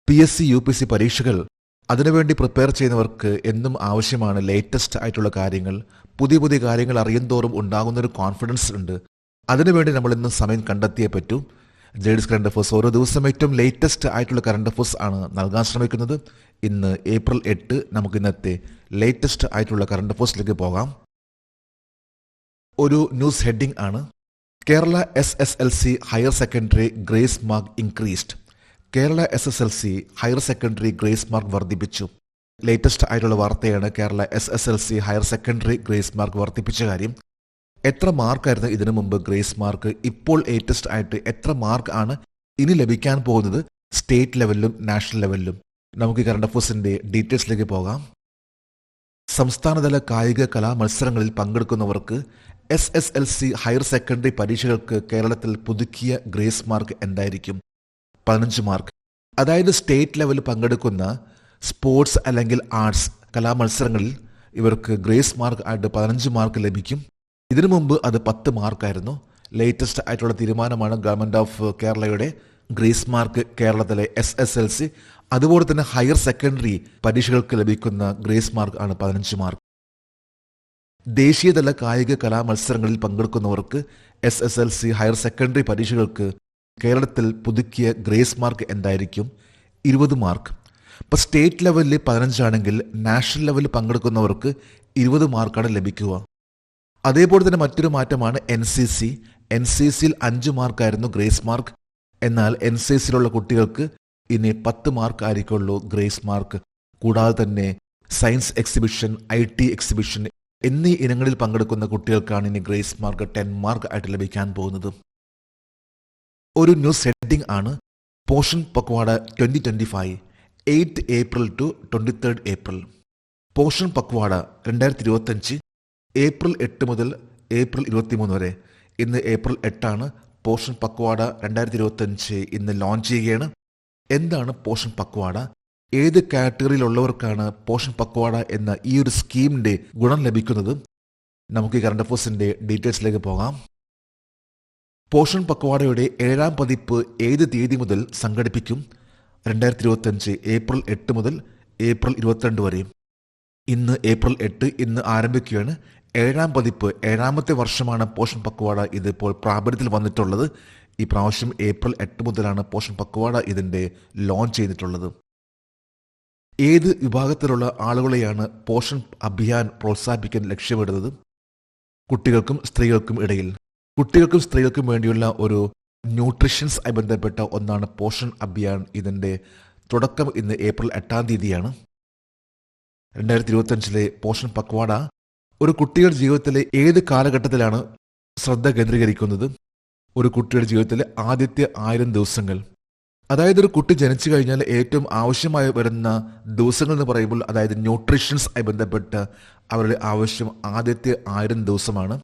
PSC, UPSC പരീക്ഷകൾ അതിനുവേണ്ടി prepare ചെയ്യുന്നവർക്ക് എന്നും ആവശ്യമാണ് ലേറ്റസ്റ്റ് ആയിട്ടുള്ള കാര്യങ്ങൾ. പുതിയ പുതിയ കാര്യങ്ങൾ അറിയുന്തോറും ഉണ്ടാകുന്നൊരു കോൺഫിഡൻസ് ഉണ്ട്. അതിനുവേണ്ടി നമ്മൾ ഇന്ന് സമയം കണ്ടെത്തിയേ പറ്റൂ. ജെഡിസ് കറണ്ട് അഫേഴ്സ് ഓരോ ദിവസം ഏറ്റവും ലേറ്റസ്റ്റ് ആയിട്ടുള്ള കറണ്ട് അഫേഴ്സ് ആണ് നൽകാൻ ശ്രമിക്കുന്നത്. ഇന്ന് April 8. നമുക്ക് ഇന്നത്തെ ലേറ്റസ്റ്റ് ആയിട്ടുള്ള കറണ്ട് അഫേഴ്സിലേക്ക് പോകാം. ഒരു ന്യൂസ് ഹെഡിംഗ് ആണ്: Kerala SSLC higher secondary grace mark increased. Kerala SSLC higher secondary grace mark വർദ്ധിപ്പിച്ചു. ലേറ്റസ്റ്റ് ആയിട്ടുള്ള വാർത്തയാണ് Kerala SSLC higher secondary grace mark വർദ്ധിപ്പിച്ച കാര്യം. എത്ര മാർക്കായിരുന്നു ഇതിനു മുമ്പ് ഗ്രേസ് മാർക്ക്? ഇപ്പോൾ ലേറ്റസ്റ്റ് ആയിട്ട് എത്ര മാർക്ക് ആണ് ഇനി ലഭിക്കാൻ പോകുന്നത് സ്റ്റേറ്റ് ലെവലിലും നാഷണൽ ലെവലിലും? നമുക്ക് കറണ്ട് അഫേഴ്സിന്റെ ഡീറ്റെയിൽസിലേക്ക് പോകാം. സംസ്ഥാനതല കായിക കലാ മത്സരങ്ങളിൽ പങ്കെടുക്കുന്നവർക്ക് SSLC ഹയർ സെക്കൻഡറി പരീക്ഷകൾക്ക് കേരളത്തിൽ പുതുക്കിയ ഗ്രേസ് മാർക്ക് എന്തായിരിക്കും? 15 മാർക്ക്. അതായത് സ്റ്റേറ്റ് ലെവലിൽ പങ്കെടുക്കുന്ന സ്പോർട്സ് അല്ലെങ്കിൽ ആർട്സ് കലാമത്സരങ്ങളിൽ ഇവർക്ക് ഗ്രേസ് മാർക്ക് ആയിട്ട് 15 മാർക്ക് ലഭിക്കും. ഇതിനു മുമ്പ് അത് 10 മാർക്കായിരുന്നു. ലേറ്റസ്റ്റ് ആയിട്ടുള്ള തീരുമാനമാണ് ഗവൺമെന്റ് ഓഫ് കേരളയുടെ. ഗ്രേസ് മാർക്ക് കേരളത്തിലെ SSLC അതുപോലെ തന്നെ ഹയർ സെക്കൻഡറി പരീക്ഷകൾക്ക് ലഭിക്കുന്ന ഗ്രേസ് മാർക്ക് ആണ് 15 മാർക്ക്. ദേശീയതല കായിക കലാമത്സരങ്ങളിൽ പങ്കെടുക്കുന്നവർക്ക് SSLC ഹയർ സെക്കൻഡറി പരീക്ഷകൾക്ക് കേരളത്തിൽ പുതുക്കിയ ഗ്രേസ് മാർക്ക് എന്തായിരിക്കും? 20 മാർക്ക്. ഇപ്പോൾ സ്റ്റേറ്റ് ലെവലിൽ 15 ആണെങ്കിൽ നാഷണൽ ലെവലിൽ പങ്കെടുക്കുന്നവർക്ക് 20 മാർക്കാണ് ലഭിക്കുക. അതേപോലെ തന്നെ മറ്റൊരു മാറ്റമാണ് NCC. NCCയിൽ 5 മാർക്കായിരുന്നു ഗ്രേസ് മാർക്ക്. എന്നാൽ NCCയിലുള്ള കുട്ടികൾക്ക് ഇനി 10 മാർക്ക് ആയിരിക്കുള്ളൂ ഗ്രേസ് മാർക്ക്. കൂടാതെ തന്നെ സയൻസ് എക്സിബിഷൻ, IT എക്സിബിഷൻ എന്നീ ഇനങ്ങളിൽ പങ്കെടുക്കുന്ന കുട്ടികൾക്കാണ് ഇനി ഗ്രേസ് മാർക്ക് 10 മാർക്ക് ആയിട്ട് ലഭിക്കാൻ പോകുന്നത്. ഒരു ന്യൂസ് ഹെഡിംഗ് ആണ്: Poshan Pakhwada 2025 8 April to 23 April. Poshan Pakhwada 2025 April 8 മുതൽ April 23 വരെ. ഇന്ന് April 8 ആണ്. പോഷൻ പക്വാഡ 2025 ഇന്ന് ലോഞ്ച് ചെയ്യുകയാണ്. എന്താണ് പോഷൻ പക്വാഡ? ഏത് കാറ്റഗറിയിലുള്ളവർക്കാണ് പോഷൻ പക്വാഡ എന്ന ഈ ഒരു സ്കീമിന്റെ ഗുണം ലഭിക്കുന്നത്? നമുക്ക് ഈ കറണ്ട് അഫേഴ്സിന്റെ ഡീറ്റെയിൽസിലേക്ക് പോകാം. പോഷൻ പക്വാഡയുടെ 7ാം പതിപ്പ് ഏത് തീയതി മുതൽ സംഘടിപ്പിക്കും? 2025 April 8 മുതൽ April 22 വരെ. ഇന്ന് April 8 ഇന്ന് ആരംഭിക്കുകയാണ്. 7ാം പതിപ്പ്, 7ാമത്തെ വർഷമാണ് പോഷൻ പക്വാഡ ഇതിപ്പോൾ പ്രാബല്യത്തിൽ വന്നിട്ടുള്ളത്. ഈ പ്രാവശ്യം April 8 മുതലാണ് പോഷൻ പക്വാഡ ഇതിന്റെ ലോഞ്ച് ചെയ്തിട്ടുള്ളത്. ഏത് വിഭാഗത്തിലുള്ള ആളുകളെയാണ് പോഷൻ അഭിയാൻ പ്രോത്സാഹിപ്പിക്കാൻ ലക്ഷ്യമിടുന്നത്? കുട്ടികൾക്കും സ്ത്രീകൾക്കും ഇടയിൽ. കുട്ടികൾക്കും സ്ത്രീകൾക്കും വേണ്ടിയുള്ള ഒരു ന്യൂട്രീഷൻസ് ആയി ബന്ധപ്പെട്ട ഒന്നാണ് പോഷൻ അഭിയാൻ. ഇതിന്റെ തുടക്കം ഇന്ന് April 8 തീയതിയാണ്. 2025 പോഷൻ പക്വാഡ ഒരു കുട്ടിയുടെ ജീവിതത്തിലെ ഏത് കാലഘട്ടത്തിലാണ് ശ്രദ്ധ കേന്ദ്രീകരിക്കുന്നത്? ഒരു കുട്ടിയുടെ ജീവിതത്തിലെ ആദ്യത്തെ 1000 ദിവസങ്ങൾ. അതായത് ഒരു കുട്ടി ജനിച്ചു കഴിഞ്ഞാൽ ഏറ്റവും ആവശ്യമായി വരുന്ന ദിവസങ്ങൾ എന്ന് പറയുമ്പോൾ, അതായത് ന്യൂട്രീഷൻസ് ആയി ബന്ധപ്പെട്ട് അവരുടെ ആവശ്യം ആദ്യത്തെ 1000 ദിവസമാണ്.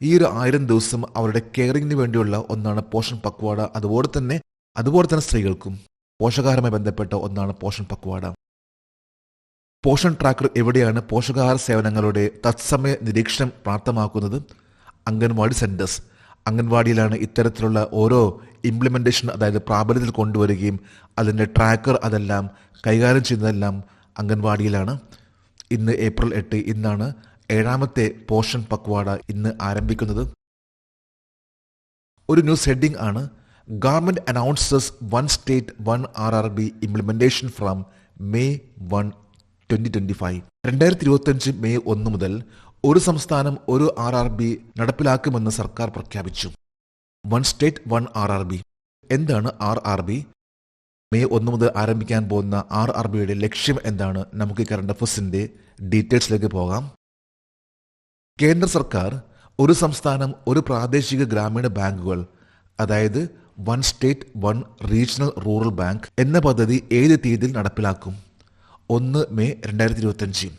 ഈ ഒരു 1000 ദിവസം അവരുടെ കെയറിങ്ങിന് വേണ്ടിയുള്ള ഒന്നാണ് പോഷൻ പക്വാഡ. അതുപോലെ തന്നെ സ്ത്രീകൾക്കും പോഷകാഹാരവുമായി ബന്ധപ്പെട്ട ഒന്നാണ് പോഷൻ പക്വാഡ. പോഷൻ ട്രാക്കർ എവിടെയാണ് പോഷകാഹാര സേവനങ്ങളുടെ തത്സമയ നിരീക്ഷണം പ്രാപ്തമാക്കുന്നത്? അംഗൻവാടി സെന്റേഴ്സ്. അംഗൻവാടിയിലാണ് ഇത്തരത്തിലുള്ള ഓരോ ഇംപ്ലിമെന്റേഷൻ, അതായത് പ്രാബല്യത്തിൽ കൊണ്ടുവരികയും അതിൻ്റെ ട്രാക്കർ അതെല്ലാം കൈകാര്യം ചെയ്യുന്നതെല്ലാം അംഗൻവാടിയിലാണ്. ഇന്ന് April 8 ഇന്നാണ് 7ാമത്തെ പോഷൻ പക്വാഡ ഇന്ന് ആരംഭിക്കുന്നത്. ഒരു ന്യൂസ് ഹെഡിംഗ് ആണ്: government announces 1 state 1 RRB implementation from May 1, 2025. 2025 May 1 മുതൽ ഒരു സംസ്ഥാനം ഒരു RRB നടപ്പിലാക്കുമെന്ന് സർക്കാർ പ്രഖ്യാപിച്ചു. 1 സ്റ്റേറ്റ് 1 RRB. എന്താണ് RRB? May 1 മുതൽ ആരംഭിക്കാൻ പോകുന്ന RRBയുടെ ലക്ഷ്യം എന്താണ്? നമുക്ക് ഈ കറണ്ട് അഫേഴ്സിന്റെ ഡീറ്റെയിൽസിലേക്ക് പോകാം. കേന്ദ്ര സർക്കാർ ഒരു സംസ്ഥാനം ഒരു പ്രാദേശിക ഗ്രാമീണ ബാങ്കുകൾ, അതായത് 1 സ്റ്റേറ്റ് 1 റീജിയണൽ റൂറൽ ബാങ്ക് എന്ന പദ്ധതി ഏത് തീയതിയിൽ നടപ്പിലാക്കും? 1 May 2025.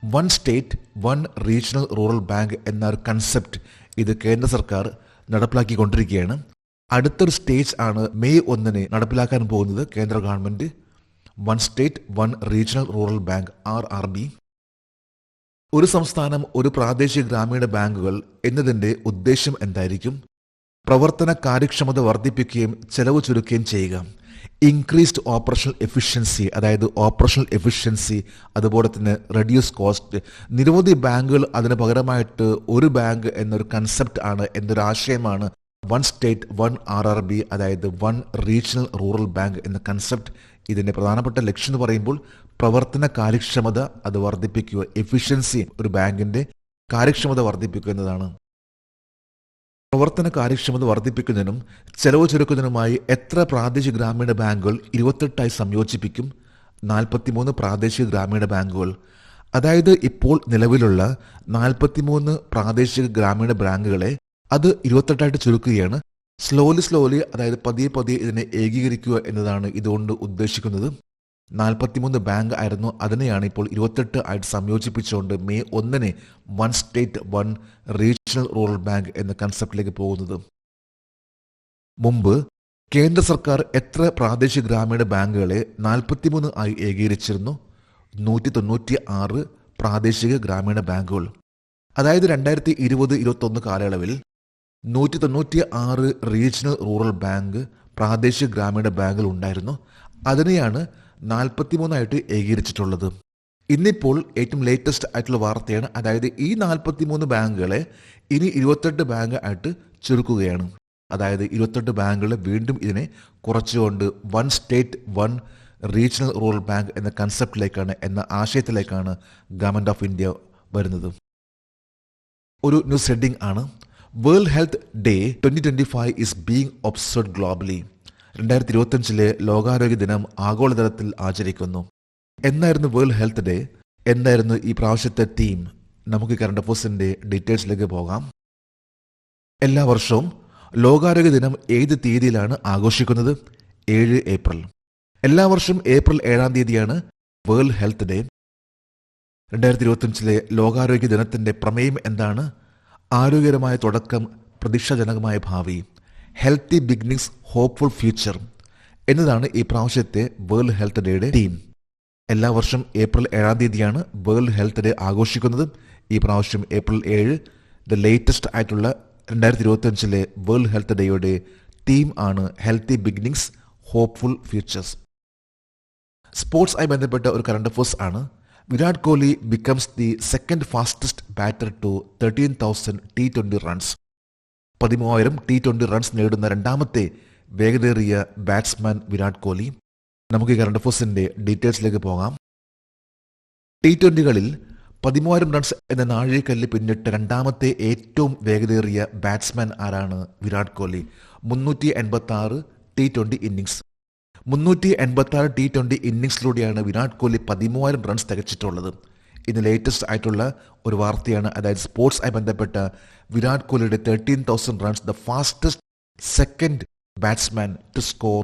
1 state 1 regional rural bank എന്ന ഒരു കൺസെപ്റ്റ് ഇത് കേന്ദ്ര സർക്കാർ നടപ്പിലാക്കിക്കൊണ്ടിരിക്കുകയാണ്. അടുത്തൊരു സ്റ്റേജ് ആണ് May 1 നടപ്പിലാക്കാൻ പോകുന്നത് കേന്ദ്ര government. 1 state 1 regional rural bank RRB. ഒരു സംസ്ഥാനം ഒരു പ്രാദേശിക ഗ്രാമീണ ബാങ്കുകൾ എന്നതിൻ്റെ ഉദ്ദേശം എന്തായിരിക്കും? പ്രവർത്തന കാര്യക്ഷമത വർദ്ധിപ്പിക്കുകയും ചെലവ് ചുരുക്കുകയും ചെയ്യുക. ഇൻക്രീസ്ഡ് ഓപ്പറേഷണൽ എഫിഷ്യൻസി, അതായത് ഓപ്പറേഷണൽ എഫിഷ്യൻസി, അതുപോലെ തന്നെ റെഡ്യൂസ് കോസ്റ്റ്. നിരവധി ബാങ്കുകൾ അതിന് പകരമായിട്ട് ഒരു ബാങ്ക് എന്നൊരു കൺസെപ്റ്റ് ആണ്, എന്നൊരു ആശയമാണ് വൺ സ്റ്റേറ്റ് വൺ RRB, അതായത് വൺ റീജിയണൽ റൂറൽ ബാങ്ക് എന്ന കൺസെപ്റ്റ്. ഇതിൻ്റെ പ്രധാനപ്പെട്ട ലക്ഷ്യം എന്ന് പറയുമ്പോൾ പ്രവർത്തന കാര്യക്ഷമത അത് വർദ്ധിപ്പിക്കുക, എഫിഷ്യൻസി, ഒരു ബാങ്കിൻ്റെ കാര്യക്ഷമത വർദ്ധിപ്പിക്കുക എന്നതാണ്. പ്രവർത്തന കാര്യക്ഷമത വർദ്ധിപ്പിക്കുന്നതിനും ചെലവ് ചുരുക്കുന്നതിനുമായി എത്ര പ്രാദേശിക ഗ്രാമീണ ബാങ്കുകൾ 28 സംയോജിപ്പിക്കും? 43 പ്രാദേശിക ഗ്രാമീണ ബാങ്കുകൾ. അതായത് ഇപ്പോൾ നിലവിലുള്ള 43 പ്രാദേശിക ഗ്രാമീണ ബാങ്കുകളെ അത് 28 ചുരുക്കുകയാണ്. സ്ലോലി, അതായത് പതിയെ ഇതിനെ ഏകീകരിക്കുക എന്നതാണ് ഇതുകൊണ്ട് ഉദ്ദേശിക്കുന്നത്. 43 ബാങ്ക് ആയിരുന്നു, അതിനെയാണ് ഇപ്പോൾ 28 സംയോജിപ്പിച്ചുകൊണ്ട് May 1 one state one regional rural bank എന്ന കൺസെപ്റ്റിലേക്ക് പോകുന്നത്. മുമ്പ് കേന്ദ്ര സർക്കാർ എത്ര പ്രാദേശിക ഗ്രാമീണ ബാങ്കുകളെ 43 ഏകീകരിച്ചിരുന്നു? 196 പ്രാദേശിക ഗ്രാമീണ ബാങ്കുകൾ. അതായത് 2020-21 കാലയളവിൽ 196 റീജിയണൽ റൂറൽ ബാങ്ക് പ്രാദേശിക ഗ്രാമീണ ബാങ്കുകൾ ഉണ്ടായിരുന്നു. അതിനെയാണ് 43 ഏകീകരിച്ചിട്ടുള്ളത്. ഇന്നിപ്പോൾ ഏറ്റവും ലേറ്റസ്റ്റ് ആയിട്ടുള്ള വാർത്തയാണ്, അതായത് ഈ 43 ബാങ്കുകളെ ഇനി 28 ബാങ്ക് ആയിട്ട് ചുരുക്കുകയാണ്. അതായത് 28 ബാങ്കുകൾ വീണ്ടും ഇതിനെ കുറച്ചുകൊണ്ട് one state one regional rural bank എന്ന കൺസെപ്റ്റിലേക്കാണ്, എന്ന ആശയത്തിലേക്കാണ് ഗവൺമെൻറ് ഓഫ് ഇന്ത്യ വരുന്നത്. ഒരു ന്യൂസ് ഹെഡിംഗ് ആണ്, world health day 2025 is being observed globally. 2025 ലോകാരോഗ്യ ദിനം ആഗോളതലത്തിൽ ആചരിക്കുന്നു. എന്നായിരുന്നു വേൾഡ് ഹെൽത്ത് ഡേ? എന്തായിരുന്നു ഈ പ്രാവശ്യത്തെ തീം? നമുക്ക് കറണ്ട് അഫയേഴ്സിന്റെ ഡീറ്റെയിൽസിലേക്ക് പോകാം. എല്ലാ വർഷവും ലോകാരോഗ്യ ദിനം ഏത് തീയതിയിലാണ് ആഘോഷിക്കുന്നത്? 7 ഏപ്രിൽ. എല്ലാ വർഷവും ഏപ്രിൽ 7-ാം തീയതിയാണ് വേൾഡ് ഹെൽത്ത് ഡേ. 2025 ലോകാരോഗ്യ ദിനത്തിന്റെ പ്രമേയം എന്താണ്? ആരോഗ്യകരമായ തുടക്കം, പ്രതീക്ഷാജനകമായ ഭാവി, ഹെൽത്തി ബിഗിനിങ്സ്, ഹോപ്പ്ഫുൾ ഫ്യൂച്ചർ എന്നതാണ് ഈ പ്രാവശ്യത്തെ വേൾഡ് ഹെൽത്ത് ഡേയുടെ തീം. എല്ലാ വർഷം ഏപ്രിൽ 7-ാം തീയതിയാണ് വേൾഡ് ഹെൽത്ത് ഡേ ആഘോഷിക്കുന്നത്. ഈ പ്രാവശ്യം ഏപ്രിൽ 7 ദ ലേറ്റസ്റ്റ് ആയിട്ടുള്ള 2025 വേൾഡ് ഹെൽത്ത് ഡേയുടെ തീം ആണ് ഹെൽത്തി ബിഗിനിങ്സ്, ഹോപ്പ്ഫുൾ ഫ്യൂച്ചേഴ്സ്. സ്പോർട്സുമായി ബന്ധപ്പെട്ട ഒരു കറണ്ട് അഫയേഴ്സ് ആണ്. Virat Kohli becomes the second fastest batter to 13,000 T20 runs. 13,000 T20 runs നേടുന്ന രണ്ടാമത്തെ വേഗതേറിയ ബാറ്റ്സ്മാൻ വിരാട് കോഹ്ലി. നമുക്ക് ഈ കറണ്ട് അഫയേഴ്സിന്റെ ഡീറ്റെയിൽസിലേക്ക് പോകാം. T20കളിൽ 13,000 റൺസ് എന്ന നാഴികക്കല്ല് പിന്നിട്ട രണ്ടാമത്തെ ഏറ്റവും വേഗതേറിയ ബാറ്റ്സ്മാൻ ആരാണ്? Virat Kohli. 386 T20 innings. 386 T20 ഇന്നിംഗ്സിലൂടെയാണ് വിരാട് കോഹ്ലി 13,000 റൺസ് തികച്ചിട്ടുള്ളത്. ഇന്ന് ലേറ്റസ്റ്റ് ആയിട്ടുള്ള ഒരു വാർത്തയാണ്, അതായത് സ്പോർട്സുമായി ബന്ധപ്പെട്ട വിരാട് കോഹ്ലിയുടെ 13,000 runs, the fastest second batsman to score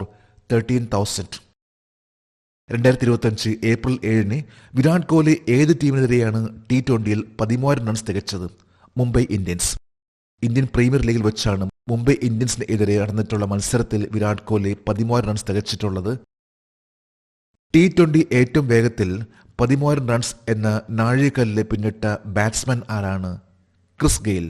13,000. 2025 April 7 Virat Kohli ഏത് ടീമിനെതിരെയാണ് T20യിൽ 13,000 റൺസ് തികച്ചത്? മുംബൈ ഇന്ത്യൻസ്. ഇന്ത്യൻ പ്രീമിയർ ലീഗിൽ വെച്ചാണ് മുംബൈ ഇന്ത്യൻസിന് എതിരെ നടന്നിട്ടുള്ള മത്സരത്തിൽ വിരാട് കോഹ്ലി 13,000 റൺസ് തികച്ചിട്ടുള്ളത്. T20 ഏറ്റവും വേഗത്തിൽ 13,000 റൺസ് എന്ന നാഴികക്കല്ല് പിന്നിട്ട ബാറ്റ്സ്മാൻ ആരാണ്? Chris Gayle.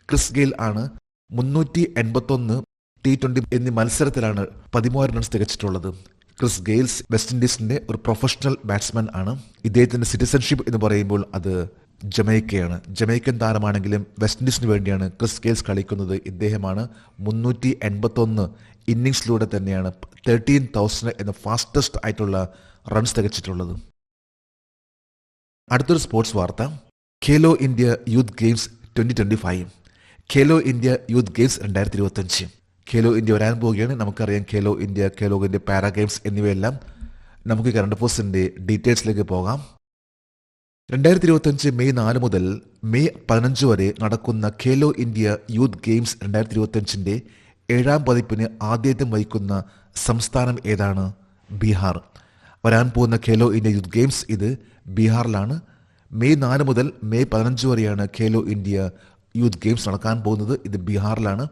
ക്രിസ് ഗെയിൽ ആണ് 381 T20 എന്നീ മത്സരത്തിലാണ് 13,000 റൺസ് തികച്ചിട്ടുള്ളത്. ക്രിസ് ഗെയിൽസ് വെസ്റ്റ് ഇൻഡീസിന്റെ ഒരു പ്രൊഫഷണൽ ബാറ്റ്സ്മാൻ ആണ്. ഇദ്ദേഹത്തിന്റെ സിറ്റിസൺഷിപ്പ് എന്ന് പറയുമ്പോൾ അത് ജമൈക്കയാണ്. ജമൈക്കൻ താരമാണെങ്കിലും വെസ്റ്റ് ഇൻഡീസിന് വേണ്ടിയാണ് ക്രിസ് ഗെയിൽസ് കളിക്കുന്നത്. ഇദ്ദേഹമാണ് 381 ഇന്നിംഗ്സിലൂടെ തന്നെയാണ് 13,000 എന്ന ഫാസ്റ്റസ്റ്റ് ആയിട്ടുള്ള റൺസ് തികച്ചിട്ടുള്ളത്. അടുത്തൊരു സ്പോർട്സ് വാർത്ത, Khelo India Youth games 2025. Khelo India Youth games 2025. Khelo India വരാൻ പോവുകയാണ്. നമുക്കറിയാം ഖേലോ ഇന്ത്യ പാരാ ഗെയിംസ് എന്നിവയെല്ലാം. നമുക്ക് കറണ്ട് അഫയേഴ്സിന്റെ ഡീറ്റെയിൽസിലേക്ക് പോകാം. 2025 മെയ് 4 മുതൽ മെയ് 15 വരെ നടക്കുന്ന ഖേലോ ഇന്ത്യ യൂത്ത് ഗെയിംസ് 2025 7-ാം പതിപ്പിന് ആതിഥ്യം വഹിക്കുന്ന സംസ്ഥാനം ഏതാണ്? ബീഹാർ. വരാൻ പോകുന്ന ഖേലോ ഇന്ത്യ യൂത്ത് ഗെയിംസ് ഇത് ബീഹാറിലാണ്. മെയ് 4 മുതൽ മെയ് 15 വരെയാണ് ഖേലോ ഇന്ത്യ യൂത്ത് ഗെയിംസ് നടക്കാൻ പോകുന്നത്. ഇത് ബീഹാറിലാണ്.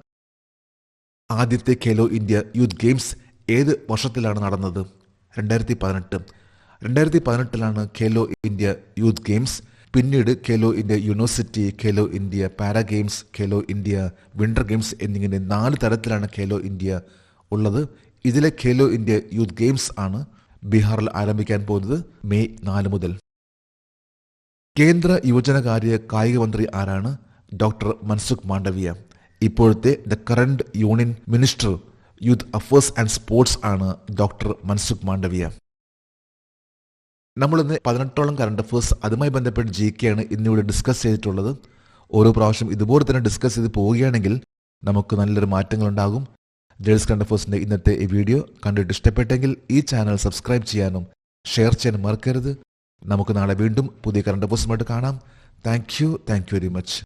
ആദ്യത്തെ ഖേലോ ഇന്ത്യ യൂത്ത് ഗെയിംസ് ഏത് വർഷത്തിലാണ് നടന്നത്? 2018. 2018 ഖേലോ ഇന്ത്യ യൂത്ത് ഗെയിംസ്. പിന്നീട് Khelo India University, Khelo India Para Games, Khelo India Winter Games എന്നിങ്ങനെ 4 തരത്തിലാണ് ഖേലോ ഇന്ത്യ ഉള്ളത്. ഇതിലെ ഖേലോ ഇന്ത്യ യൂത്ത് ഗെയിംസ് ആണ് ബീഹാറിൽ ആരംഭിക്കാൻ പോകുന്നത് മെയ് 4 മുതൽ. കേന്ദ്ര യുവജനകാര്യ കായിക മന്ത്രി ആരാണ്? ഡോക്ടർ മൻസുഖ് മാണ്ഡവ്യ. ഇപ്പോഴത്തെ the current union minister youth affairs and sports ആണ് ഡോക്ടർ മൻസുഖ് മാണ്ഡവ്യ. നമ്മളിന്ന് 18ഓളം കറണ്ട് അഫയേഴ്സ് അതുമായി ബന്ധപ്പെട്ട് GK ഇന്നിവിടെ ഡിസ്കസ് ചെയ്തിട്ടുള്ളത്. ഓരോ പ്രാവശ്യം ഇതുപോലെ തന്നെ ഡിസ്കസ് ചെയ്ത് പോവുകയാണെങ്കിൽ നമുക്ക് നല്ലൊരു മാറ്റങ്ങളുണ്ടാകും. ജേഴ്സ് കറണ്ട് അഫയേഴ്സിൻ്റെ ഇന്നത്തെ ഈ വീഡിയോ കണ്ടിട്ട് ഇഷ്ടപ്പെട്ടെങ്കിൽ ഈ ചാനൽ സബ്സ്ക്രൈബ് ചെയ്യാനും ഷെയർ ചെയ്യാനും മറക്കരുത്. നമുക്ക് നാളെ വീണ്ടും പുതിയ കറണ്ട് അഫയേഴ്സുമായിട്ട് കാണാം. Thank you very much.